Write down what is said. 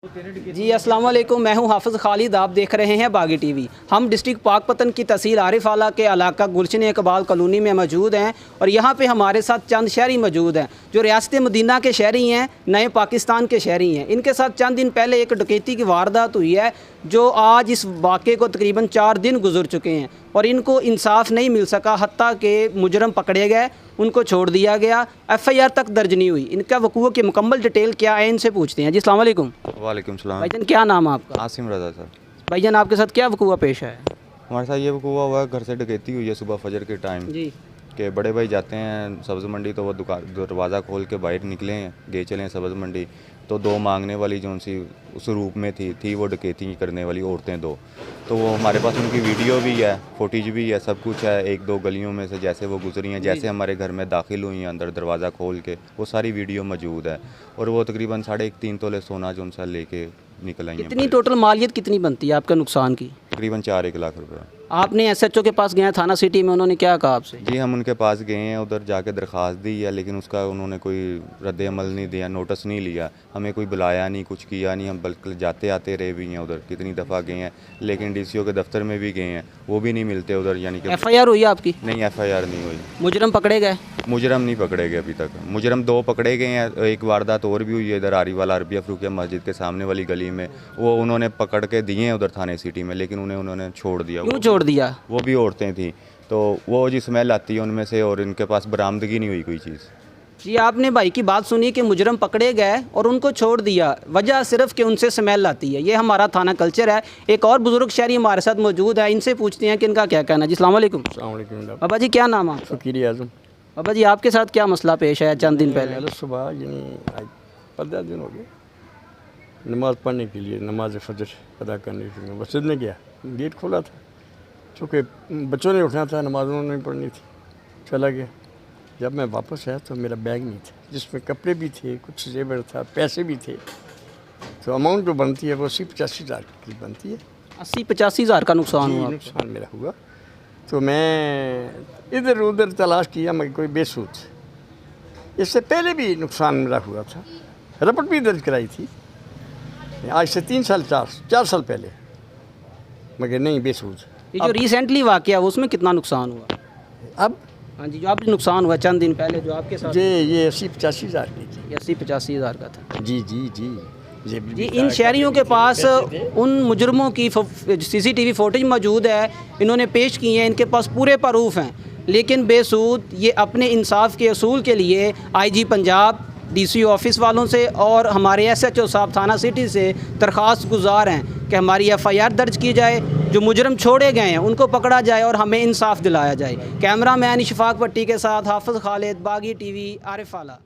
जी अस्सलाम वालेकुम, मैं हूं हाफ़िज़ खालिद। आप देख रहे हैं बागी टीवी। हम डिस्ट्रिक्ट पाकपतन की तहसील आरिफ आला के इलाका गुलशन इकबाल कॉलोनी में मौजूद हैं और यहां पे हमारे साथ चंद शहरी मौजूद हैं जो रियासत मदीना के शहरी हैं, नए पाकिस्तान के शहरी हैं। इनके साथ चंद दिन पहले एक डकैती की वारदात हुई है जो आज इस वाक़े को तकरीबन 4 दिन गुजर चुके हैं और इनको इंसाफ नहीं मिल सका। हत्ता के मुजरम पकड़े गए, उनको छोड़ दिया गया, FIR तक दर्ज नहीं हुई। इनका वकूआ की मुकम्मल डिटेल क्या है इनसे पूछते हैं। जी अस्सलाम वालेकुम। वालेकुम सलाम। भाईजान क्या नाम है आपका? आसिम रज़ा सर। भाईजान आपके साथ क्या वकूआ पेश है? हमारे साथ ये वकूआ हुआ है, घर से डकैती हुई है सुबह फजर के टाइम जी कि बड़े भाई जाते हैं सब्ज़ मंडी, तो वो दुकान दरवाज़ा खोल के बाहर निकले हैं, गए चले हैं सब्ज़ मंडी, तो 2 मांगने वाली जो सी उस रूप में थी वो डकैती करने वाली औरतें 2। तो वो हमारे पास उनकी वीडियो भी है, फुटेज भी है, सब कुछ है। 1-2 गलियों में से जैसे वो गुजरी हैं, जैसे हमारे घर में दाखिल हुई हैं अंदर दरवाज़ा खोल के, वो सारी वीडियो मौजूद है। और वो तकरीबन 3.5 तोले सोना जो उनसे लेके निकल आई हैं। कितनी टोटल मालियत कितनी बनती है आपका नुकसान की? तकरीबन 4-1 लाख रुपये। आपने SHO के पास गए थाना सिटी में, उन्होंने क्या कहा आपसे? जी हम उनके पास गए हैं, उधर जाके दरख्वास्त दी है, लेकिन उसका उन्होंने कोई रद्द अमल नहीं दिया, नोटिस नहीं लिया, हमें कोई बुलाया नहीं, कुछ किया नहीं। हम बल्कि जाते आते रहे भी हैं उधर, कितनी दफ़ा गए हैं, लेकिन DCO के दफ्तर में भी गए हैं, वो भी नहीं मिलते उधर। यानी कि FIR हुई है आपकी? नहीं, FIR नहीं हुई। मुजरम पकड़े गए? मुजरम नहीं पकड़े गए अभी तक। मुजरम 2 पकड़े गए हैं, एक वारदात और भी हुई है इधर आरीवाला अरबिया फ़रूकिया मस्जिद के सामने वाली गली में, वो उन्होंने पकड़ के दिए हैं उधर थाने सिटी में, लेकिन उन्होंने छोड़ दिया। क्यों छोड़ दिया? वो भी औरतें थी, तो वो जी स्मेल आती है उनमें से, और इनके पास बरामदगी नहीं हुई कोई चीज़। जी आपने भाई की बात सुनी कि मुजरम पकड़े गए और उनको छोड़ दिया, वजह सिर्फ कि उनसे स्मेल आती है। ये हमारा थाना कल्चर है। एक और बुजुर्ग शहरी हमारे साथ मौजूद है, इनसे पूछते हैं कि इनका क्या कहना है। जी अस्सलाम वालेकुम। बाबा जी क्या नाम है? फ़कीर आज़म। बाबा जी आपके साथ क्या मसला पेश है चंद दिन पहले? सुबह यानी 15 दिन हो गए, नमाज़ पढ़ने के लिए, नमाज फजर अदा करने के लिए मस्जिद में गया, गेट खोला था, चूँकि बच्चों ने उठना था, नमाज उन्होंने नहीं पढ़नी थी, चला गया। जब मैं वापस आया तो मेरा बैग नहीं था, जिसमें कपड़े भी थे, कुछ जेवर था, पैसे भी थे। तो अमाउंट जो बनती है वो 80-85 हज़ार की बनती है। 80-85 हज़ार का नुकसान हुआ? नुकसान मेरा हुआ। तो मैं इधर उधर तलाश किया, मगर कोई बेसूद। इससे पहले भी नुकसान मेरा हुआ था, रिपोर्ट भी दर्ज कराई थी आज से 3 साल 4 साल पहले, मगर नहीं बेसूद। ये जो रिसेंटली वाक़या उसमें कितना नुकसान हुआ? अब हाँ जी, जो आपने नुकसान हुआ चंद दिन पहले जो आपके साथ? ये 80-85 हज़ार की थी। 80-85 हज़ार का था। जी जी जी जी इन शहरियों के पास उन मुजरमों की CCTV फुटेज मौजूद है, इन्होंने पेश की है, इनके पास पूरे प्रूफ हैं, लेकिन बेसूद ये अपने इंसाफ के असूल के लिए IG पंजाब, DCO ऑफिस वालों से और हमारे SHO साहब थाना सिटी से दरख्वास्त गुजार हैं कि हमारी FIR दर्ज की जाए, जो मुजरम छोड़े गए हैं उनको पकड़ा जाए और हमें इंसाफ दिलाया जाए। कैमरा मैन इशफाक भट्टी के साथ हाफ़िज़ खालिद, बागी TV, आरिफ आला।